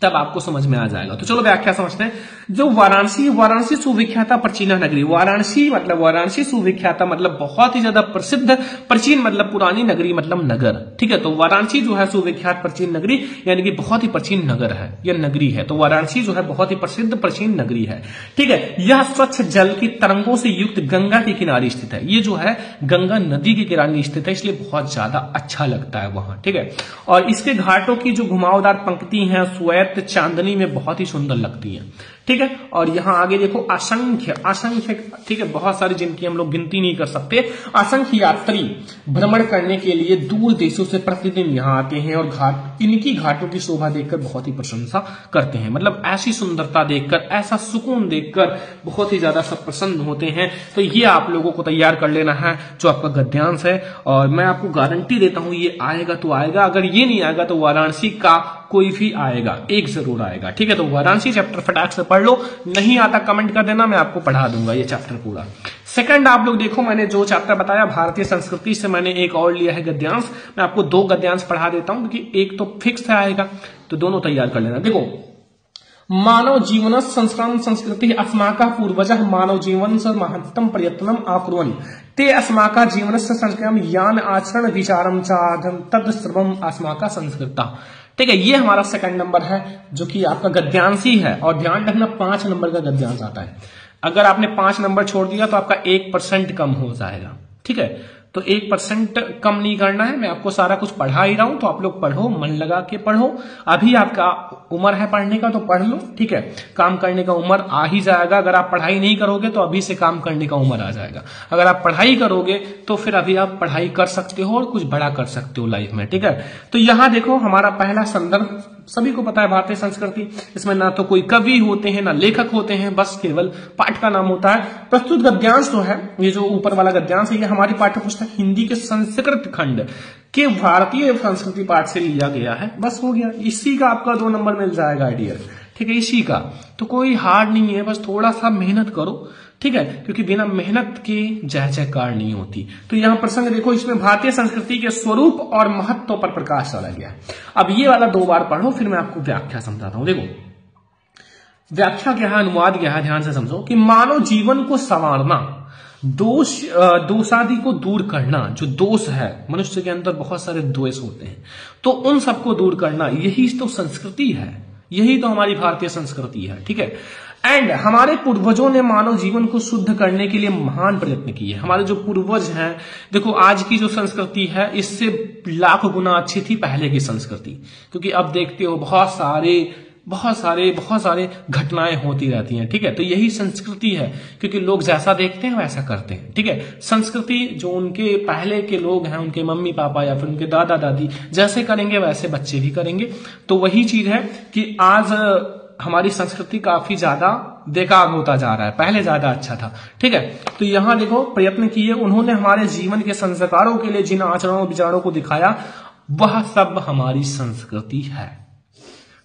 तब आपको समझ में आ जाएगा। तो चलो व्याख्या समझते हैं। जो वाराणसी सुविख्याता प्राचीन नगरी, वाराणसी सुविख्याता मतलब बहुत ही ज्यादा प्रसिद्ध, प्राचीन मतलब पुरानी, नगरी मतलब नगर, ठीक है। तो वाराणसी जो है सुविख्यात प्राचीन नगरी, यानी कि बहुत ही प्राचीन नगर है, यह नगरी है। तो वाराणसी जो है बहुत ही प्रसिद्ध प्राचीन नगरी है, ठीक है। यह स्वच्छ जल की तरंगों से युक्त गंगा के किनारे स्थित है। ये जो है गंगा नदी के किनारे स्थित है, इसलिए बहुत ज्यादा अच्छा लगता है वहां, ठीक है। और इसके घाटों की जो घुमावदार पंक्ति है श्वेत चांदनी में बहुत ही सुंदर लगती है, ठीक है। और यहां आगे देखो असंख्य, ठीक है, बहुत सारी जिनकी हम लोग गिनती नहीं कर सकते, असंख्य यात्री भ्रमण करने के लिए दूर देशों से प्रतिदिन यहां आते हैं और इनकी घाटों की शोभा देखकर बहुत ही प्रशंसा करते हैं। मतलब ऐसी सुंदरता देखकर, ऐसा सुकून देखकर बहुत ही ज्यादा सब प्रसन्न होते हैं। तो ये आप लोगों को तैयार कर लेना है जो आपका गद्यांश है, और मैं आपको गारंटी देता हूं ये आएगा तो आएगा, अगर ये नहीं आएगा तो वाराणसी का कोई भी आएगा, एक जरूर आएगा, ठीक है। तो वाराणसी चैप्टर फटाक से पढ़ लो, नहीं आता कमेंट कर देना, मैं आपको पढ़ा दूंगा ये चैप्टर पूरा। सेकंड आप लोग देखो, मैंने जो चैप्टर बताया भारतीय संस्कृति से मैंने एक और लिया है गद्यांश, मैं आपको 2 गद्यांश पढ़ा देता हूं, क्योंकि एक तो फिक्स आएगा, तो दोनों तैयार कर लेना। देखो, मानव जीवन संस्करण संस्कृति अस्माका पूर्वज मानव जीवन से महत्तम प्रयत्नम आकुर्वन् ते अस्माका जीवन से संस्कृतम यान आचरण विचारम चाधम तद सर्वम अस्माका संस्कृता, ठीक है। ये हमारा सेकंड नंबर है, जो कि आपका गद्यांश ही है, और ध्यान रखना 5 नंबर का गद्यांश आता है। अगर आपने 5 नंबर छोड़ दिया तो आपका 1% कम हो जाएगा, ठीक है। तो 1% कम नहीं करना है, मैं आपको सारा कुछ पढ़ा ही रहा हूं, तो आप लोग पढ़ो, मन लगा के पढ़ो। अभी आपका उम्र है पढ़ने का तो पढ़ लो, ठीक है। काम करने का उम्र आ ही जाएगा, अगर आप पढ़ाई नहीं करोगे तो अभी से काम करने का उम्र आ जाएगा। अगर आप पढ़ाई करोगे तो फिर अभी आप पढ़ाई कर सकते हो और कुछ बड़ा कर सकते हो लाइफ में, ठीक है। तो यहां देखो, हमारा पहला संदर्भ सभी को पता है भारतीय संस्कृति, इसमें ना तो कोई कवि होते हैं ना लेखक होते हैं, बस केवल पाठ का नाम होता है। प्रस्तुत गद्यांश जो है, ये जो ऊपर वाला गद्यांश है, ये हमारी पाठ्य पुस्तक हिंदी के संस्कृत खंड के भारतीय संस्कृति पाठ से लिया गया है। बस हो गया, इसी का आपका 2 नंबर मिल जाएगा डियर, ठीक है, इसी का। तो कोई हार्ड नहीं है, बस थोड़ा सा मेहनत करो, ठीक है, क्योंकि बिना मेहनत के जय जयकार नहीं होती। तो यहां प्रसंग देखो, इसमें भारतीय संस्कृति के स्वरूप और महत्व पर प्रकाश डाला गया है। अब ये वाला 2 बार पढ़ो, फिर मैं आपको व्याख्या समझाता हूं। देखो व्याख्या क्या है, अनुवाद क्या है, ध्यान से समझो कि मानव जीवन को संवारना, दोषादि को दूर करना, जो दोष है मनुष्य के अंदर, बहुत सारे द्वेष होते हैं, तो उन सबको दूर करना, यही तो संस्कृति है, यही तो हमारी भारतीय संस्कृति है, ठीक है। एंड हमारे पूर्वजों ने मानव जीवन को शुद्ध करने के लिए महान प्रयत्न किए। हमारे जो पूर्वज हैं, देखो आज की जो संस्कृति है इससे लाख गुना अच्छी थी पहले की संस्कृति, क्योंकि अब देखते हो बहुत सारे घटनाएं होती रहती हैं, ठीक है। तो यही संस्कृति है, क्योंकि लोग जैसा देखते हैं वैसा करते हैं, ठीक है। संस्कृति जो उनके पहले के लोग हैं, उनके मम्मी पापा या फिर उनके दादा दादी जैसे करेंगे वैसे बच्चे भी करेंगे। तो वही चीज है कि आज हमारी संस्कृति काफी ज्यादा बेकार होता जा रहा है, पहले ज्यादा अच्छा था, ठीक है। तो यहां देखो, प्रयत्न किए उन्होंने, हमारे जीवन के संस्कारों के लिए जिन आचरणों विचारों को दिखाया, वह सब हमारी संस्कृति है।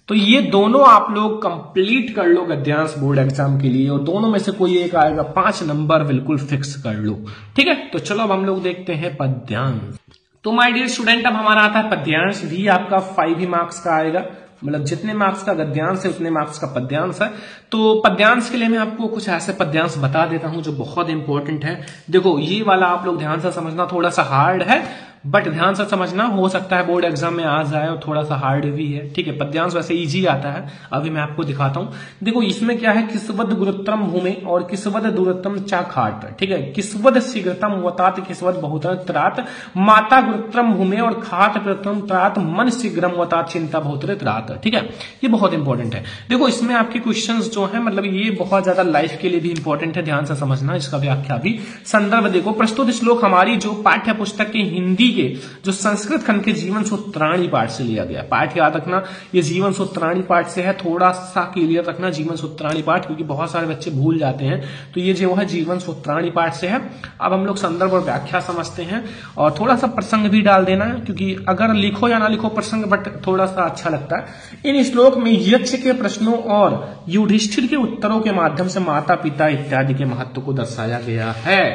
तो ये दोनों आप लोग कंप्लीट कर लो गद्यांश बोर्ड एग्जाम के लिए, और दोनों में से कोई एक आएगा, 5 नंबर बिल्कुल फिक्स कर लो, ठीक है। तो चलो अब हम लोग देखते हैं पद्यांश। तो माय डियर स्टूडेंट, अब हमारा आता है पद्यांश, भी आपका 5 मार्क्स का आएगा, मतलब जितने मार्क्स का गद्यांश है उतने मार्क्स का पद्यांश है। तो पद्यांश के लिए मैं आपको कुछ ऐसे पद्यांश बता देता हूं जो बहुत इंपॉर्टेंट है। देखो ये वाला आप लोग ध्यान से समझना, थोड़ा सा हार्ड है, बट ध्यान से समझना, हो सकता है बोर्ड एग्जाम में आ जाए और थोड़ा सा हार्ड भी है, ठीक है। पद्यांश वैसे इजी आता है, अभी मैं आपको दिखाता हूं। देखो इसमें क्या है, किसवद गुरुत्रम भूमि और किसवद दूरतम चाखाट, ठीक है। किसवद शीघ्रतम वतात किसवद बहुतर त्रात माता गुरुत्रम भूमि और खात प्रथम त्रात मन शीघ्रम वतात चिंता बहुतर त्रात, ठीक है। ये बहुत इंपॉर्टेंट है। देखो इसमें आपके क्वेश्चंस जो है, मतलब ये बहुत ज्यादा लाइफ के लिए भी इंपॉर्टेंट है, ध्यान से समझना, इसका व्याख्या भी। संदर्भ देखो, प्रस्तुत श्लोक हमारी जो पाठ्य पुस्तक की हिंदी के जो संस्कृत खंड के जीवन सूत्राणी पाठ से लिया गया। पाठ याद रखना, ये जीवन सूत्राणी पाठ से है, थोड़ा सा क्लियर रखना जीवन सूत्राणी पाठ, क्योंकि बहुत सारे बच्चे भूल जाते हैं। तो ये जो है जीवन सूत्राणी पाठ से है। अब हम लोग संदर्भ और व्याख्या समझते हैं, और थोड़ा सा प्रसंग भी डाल देना है, क्योंकि अगर लिखो या ना लिखो प्रसंग, बट थोड़ा सा अच्छा लगता है। इन श्लोक में यक्ष के प्रश्नों और युधिष्ठिर के उत्तरों के माध्यम से माता पिता इत्यादि के महत्व को दर्शाया गया है।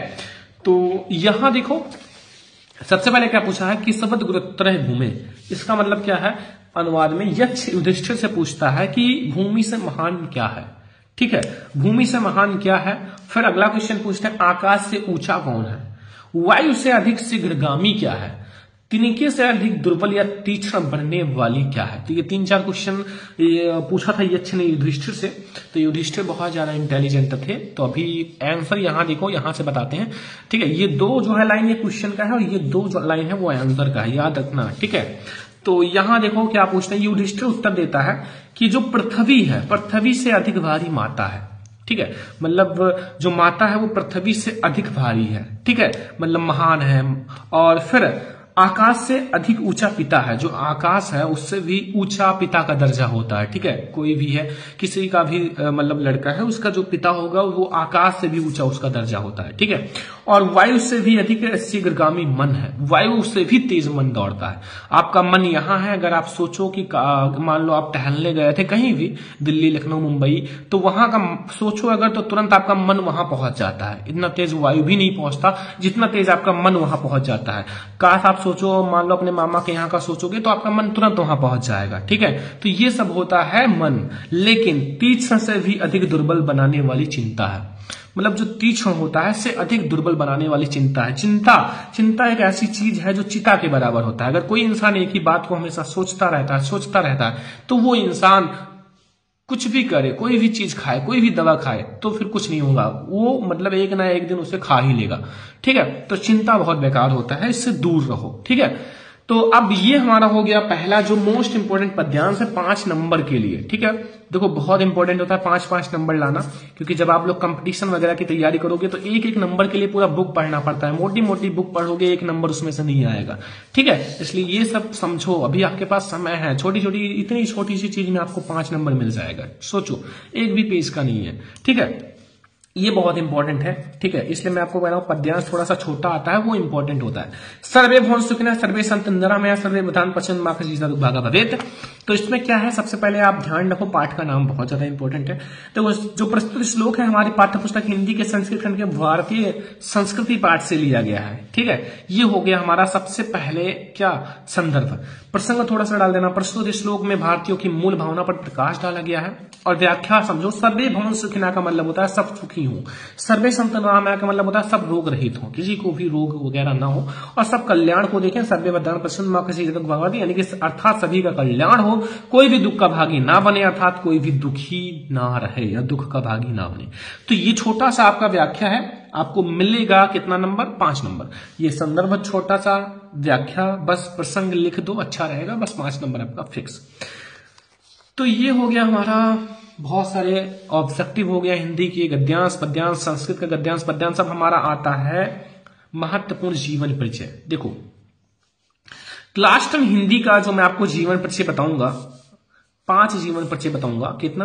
तो यहां देखो, सबसे पहले क्या पूछा है कि शब्द गुरुत्रय भूमि, इसका मतलब क्या है? अनुवाद में यक्ष युधिष्ठिर से पूछता है कि भूमि से महान क्या है। ठीक है, भूमि से महान क्या है। फिर अगला क्वेश्चन पूछते हैं आकाश से ऊंचा कौन है। वायु से अधिक शीघ्रगामी क्या है। तिनके से अधिक दुर्बल या तीक्ष्ण बनने वाली क्या है। तो ये 3-4 क्वेश्चन पूछा था यक्ष ने युधिष्ठिर से। तो युधिष्ठिर बहुत ज्यादा इंटेलिजेंट थे। तो अभी आंसर यहां देखो, यहां से बताते हैं। ठीक है, ये 2 जो है लाइन ये क्वेश्चन का है, और ये 2 जो लाइन है वो आंसर का है, याद रखना। ठीक है, तो यहां देखो क्या पूछते हैं। युधिष्ठिर उत्तर देता है कि जो पृथ्वी है, पृथ्वी से अधिक भारी माता है। ठीक है, मतलब जो माता है वो पृथ्वी से अधिक भारी है। ठीक है, मतलब महान है। और फिर आकाश से अधिक ऊंचा पिता है। जो आकाश है उससे भी ऊंचा पिता का दर्जा होता है। ठीक है, कोई भी है, किसी का भी मतलब लड़का है, उसका जो पिता होगा वो आकाश से भी ऊंचा उसका दर्जा होता है। ठीक है, और वायु से भी अधिक शीघ्रगामी मन है। वायु से भी तेज मन दौड़ता है। आपका मन यहाँ है, अगर आप सोचो कि मान लो आप टहलने गए थे कहीं भी, दिल्ली, लखनऊ, मुंबई, तो वहां का सोचो अगर, तो तुरंत आपका मन वहां पहुंच जाता है। इतना तेज वायु भी नहीं पहुंचता जितना तेज आपका मन वहां पहुंच जाता है। काश आप सोचो, मान लो अपने मामा के यहाँ का सोचोगे तो आपका मन तुरंत वहां पहुंच जाएगा। ठीक है, तो ये सब होता है मन। लेकिन तीक्ष्ण से भी अधिक दुर्बल बनाने वाली चिंता है। मतलब जो तीक्ष्ण होता है से अधिक दुर्बल बनाने वाली चिंता है। चिंता एक ऐसी चीज है जो चिता के बराबर होता है। अगर कोई इंसान एक ही बात को हमेशा सोचता रहता है तो वो इंसान कुछ भी करे, कोई भी चीज खाए, कोई भी दवा खाए, तो फिर कुछ नहीं होगा। वो मतलब एक ना एक दिन उसे खा ही लेगा। ठीक है, तो चिंता बहुत बेकार होता है, इससे दूर रहो। ठीक है, तो अब ये हमारा हो गया पहला जो मोस्ट इंपोर्टेंट पद्यांश है 5 नंबर के लिए। ठीक है, देखो बहुत इंपॉर्टेंट होता है 5-5 नंबर लाना, क्योंकि जब आप लोग कंपटीशन वगैरह की तैयारी करोगे तो एक नंबर के लिए पूरा बुक पढ़ना पड़ता है। मोटी मोटी बुक पढ़ोगे, 1 नंबर उसमें से नहीं आएगा। ठीक है, इसलिए ये सब समझो, अभी आपके पास समय है। इतनी छोटी सी चीज में आपको 5 नंबर मिल जाएगा। सोचो, एक भी पेज का नहीं है। ठीक है, ये बहुत इंपॉर्टेंट है। ठीक है, इसलिए मैं आपको कह रहा हूं पद्यांश थोड़ा सा छोटा आता है, वो इंपॉर्टेंट होता है। सर्वे भवन्तु सुखिनः, सर्वे सन्तु निरामया, सर्वे भद्राणि पश्यन्तु मा कश्चित् दुर्भाग्यः भवेत्। तो इसमें क्या है, सबसे पहले आप ध्यान रखो, पाठ का नाम बहुत ज्यादा इंपॉर्टेंट है। तो जो प्रस्तुत श्लोक है हमारी पाठ्य पुस्तक हिंदी के संस्कृत खंड के भारतीय संस्कृति पाठ से लिया गया है। ठीक है, ये हो गया हमारा सबसे पहले क्या संदर्भ। प्रसंग थोड़ा सा डाल देना। प्रस्तुत श्लोक में भारतीयों की मूल भावना पर प्रकाश डाला गया है। और व्याख्या समझो, सर्वे भवन्तु सुखिनः का मतलब होता है सब सुखी हूं। सर्वे सन्तु निरामया का मतलब होता है सब रोग रहित हो, किसी को भी रोग वगैरह ना हो। और सब कल्याण को देखें, सर्वे भद्राणि पश्यन्तु मा कश्चित् दुःखं भवेत्, यानी कि अर्थात सभी का कल्याण हो, कोई भी दुख का भागी ना बने, अर्थात कोई भी दुखी ना रहे या दुख का भागी ना बने। तो ये छोटा सा आपका व्याख्या है, आपको मिलेगा कितना नंबर, 5 नंबर। ये संदर्भ छोटा सा, व्याख्या बस प्रसंग लिख दो, अच्छा रहेगा, बस 5 नंबर आपका फिक्स। तो ये हो गया हमारा, बहुत सारे ऑब्जेक्टिव हो गया हिंदी की, गद्यांश पद्यांश, संस्कृत का गद्यांश पद्यांश। सब हमारा आता है महत्वपूर्ण जीवन परिचय। देखो क्लास 10 हिंदी का जो मैं आपको जीवन परिचय बताऊंगा, 5 जीवन परिचय बताऊंगा। कितना,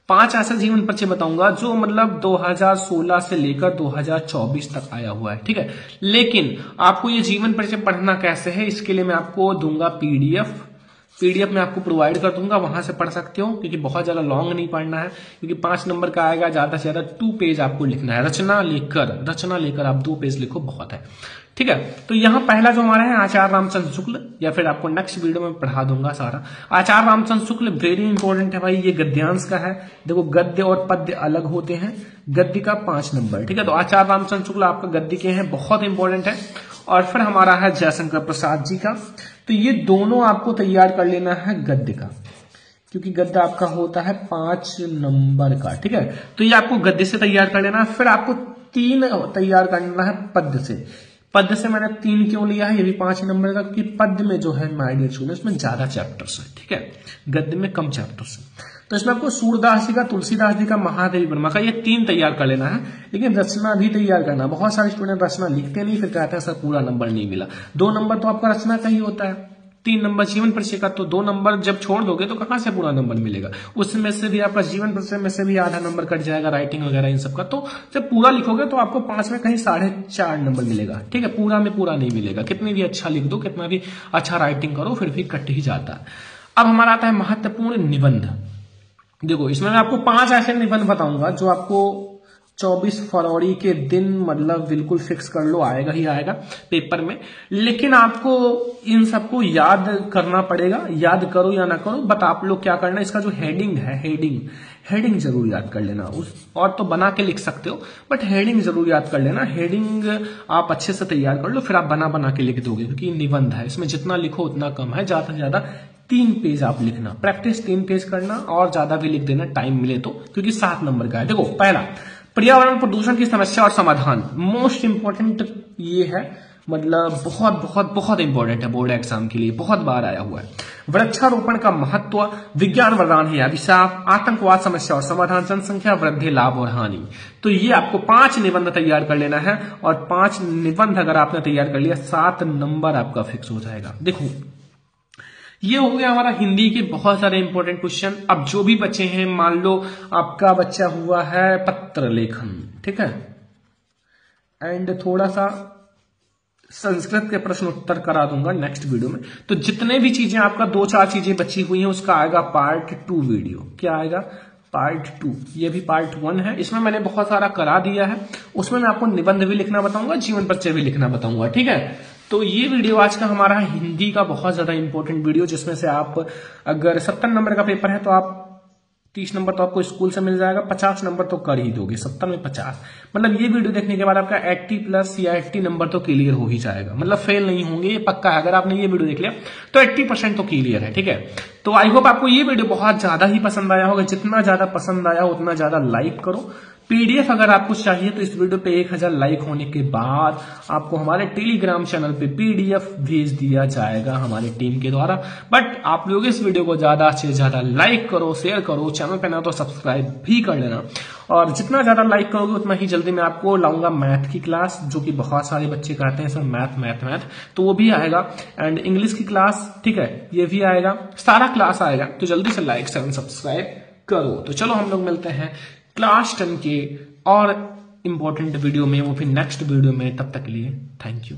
5 ऐसा जीवन परिचय बताऊंगा जो मतलब 2016 से लेकर 2024 तक आया हुआ है। ठीक है, लेकिन आपको ये जीवन परिचय पढ़ना कैसे है, इसके लिए मैं आपको दूंगा पीडीएफ में आपको प्रोवाइड कर दूंगा, वहां से पढ़ सकते हो। क्योंकि बहुत ज्यादा लॉन्ग नहीं पढ़ना है, क्योंकि 5 नंबर का आएगा, ज्यादा से ज्यादा 2 पेज आपको लिखना है। रचना लेकर आप 2 पेज लिखो, बहुत है। ठीक है, तो यहाँ पहला जो हमारा है आचार्य रामचंद्र शुक्ल, या फिर आपको नेक्स्ट वीडियो में पढ़ा दूंगा सारा। आचार्य रामचंद्र शुक्ल वेरी इंपॉर्टेंट है भाई, ये गद्यांश का है। देखो गद्य और पद्य अलग होते हैं, गद्य का 5 नंबर। ठीक है, तो आचार्य रामचंद्र शुक्ल आपका गद्य के हैं, बहुत इंपॉर्टेंट है। और फिर हमारा है जयशंकर प्रसाद जी का, तो ये दोनों आपको तैयार कर लेना है गद्य का, क्योंकि गद्य आपका होता है 5 नंबर का। ठीक है, तो ये आपको गद्य से तैयार कर लेना है। फिर आपको 3 तैयार करना है पद्य से। पद्य से मैंने 3 क्यों लिया है, ये भी 5 नंबर का, क्योंकि पद्य में जो है माय डियर स्टूडेंट्स में ज्यादा चैप्टर्स है। ठीक है, गद्य में कम चैप्टर्स है। तो इसमें आपको सूरदास जी का, तुलसीदास जी का, महादेवी वर्मा का, ये 3 तैयार कर लेना है। लेकिन रचना भी तैयार करना। बहुत सारे स्टूडेंट रचना लिखते नहीं, फिर कहते हैं सर पूरा नंबर नहीं मिला। 2 नंबर तो आपका रचना का ही होता है, 3 नंबर जीवन परिचय का, तो 2 नंबर जब छोड़ दोगे तो कहां से पूरा नंबर मिलेगा। उसमें से भी आपका जीवन परिचय में से भी आधा नंबर कट जाएगा, राइटिंग वगैरह इन सब का। तो जब पूरा लिखोगे तो आपको 5 में कहीं 4.5 नंबर मिलेगा, ठीक है। पूरा में पूरा नहीं मिलेगा, कितनी भी अच्छा लिख दो, कितना भी अच्छा राइटिंग करो, फिर भी कट ही जाता है। अब हमारा आता है महत्वपूर्ण निबंध। देखो इसमें मैं आपको 5 ऐसे निबंध बताऊंगा जो आपको 24 फरवरी के दिन मतलब बिल्कुल फिक्स कर लो, आएगा ही आएगा पेपर में। लेकिन आपको इन सबको याद करना पड़ेगा, याद करो या ना करो, बट आप लोग क्या करना, इसका जो हेडिंग है, हेडिंग जरूर याद कर लेना। और तो बना के लिख सकते हो, बट हेडिंग जरूर याद कर लेना। हेडिंग आप अच्छे से तैयार कर लो, फिर आप बना के लिख दोगे, क्योंकि निबंध है, इसमें जितना लिखो उतना कम है। ज्यादा से ज्यादा 3 पेज आप लिखना, प्रैक्टिस 3 पेज करना, और ज्यादा भी लिख देना टाइम मिले तो, क्योंकि 7 नंबर का है। देखो पहला, पर्यावरण प्रदूषण की समस्या और समाधान, मोस्ट इंपॉर्टेंट ये है, मतलब बहुत इंपॉर्टेंट है, बोर्ड एग्जाम के लिए बहुत बार आया हुआ है। वृक्षारोपण का महत्व, विज्ञान वरदान है अभिशाप, आतंकवाद समस्या और समाधान, जनसंख्या वृद्धि, लाभ और हानि। तो ये आपको 5 निबंध तैयार कर लेना है, और 5 निबंध अगर आपने तैयार कर लिया, 7 नंबर आपका फिक्स हो जाएगा। देखो ये हो गया हमारा हिंदी के बहुत सारे इंपॉर्टेंट क्वेश्चन। अब जो भी बचे हैं, मान लो आपका बच्चा हुआ है पत्र लेखन, ठीक है, एंड थोड़ा सा संस्कृत के प्रश्न उत्तर करा दूंगा नेक्स्ट वीडियो में। तो जितने भी चीजें आपका 2-4 चीजें बची हुई हैं, उसका आएगा पार्ट 2 वीडियो। क्या आएगा? पार्ट 2। ये भी पार्ट 1 है, इसमें मैंने बहुत सारा करा दिया है। उसमें मैं आपको निबंध भी लिखना बताऊंगा, जीवन परिचय भी लिखना बताऊंगा, ठीक है। तो ये वीडियो आज का हमारा हिंदी का बहुत ज्यादा इंपॉर्टेंट वीडियो, जिसमें से आप अगर 70 नंबर का पेपर है तो आप 30 नंबर तो आपको स्कूल से मिल जाएगा, 50 नंबर तो कर ही दोगे, 70 में 50। मतलब ये वीडियो देखने के बाद आपका 80+ या 80 नंबर तो क्लियर हो ही जाएगा, मतलब फेल नहीं होंगे, ये पक्का है। अगर आपने ये वीडियो देख लिया तो 80% तो क्लियर है, ठीक है। तो आई होप आपको ये वीडियो बहुत ज्यादा ही पसंद आया होगा। जितना ज्यादा पसंद आया उतना ज्यादा लाइक करो। पीडीएफ अगर आपको चाहिए तो इस वीडियो पे 1000 लाइक होने के बाद आपको हमारे टेलीग्राम चैनल पे पीडीएफ भेज दिया जाएगा हमारी टीम के द्वारा। बट आप लोग इस वीडियो को ज्यादा से ज्यादा लाइक करो, शेयर करो, चैनल पे ना तो सब्सक्राइब भी कर लेना। और जितना ज्यादा लाइक करोगे उतना ही जल्दी मैं आपको लाऊंगा मैथ की क्लास, जो कि बहुत सारे बच्चे कहते हैं सर मैथ, तो वो भी आएगा। एंड इंग्लिश की क्लास, ठीक है, ये भी आएगा, सारा क्लास आएगा। तो जल्दी से लाइक चैनल सब्सक्राइब करो। तो चलो हम लोग मिलते हैं क्लास 10 के और इंपॉर्टेंट वीडियो में, वो फिर नेक्स्ट वीडियो में। तब तक के लिए थैंक यू।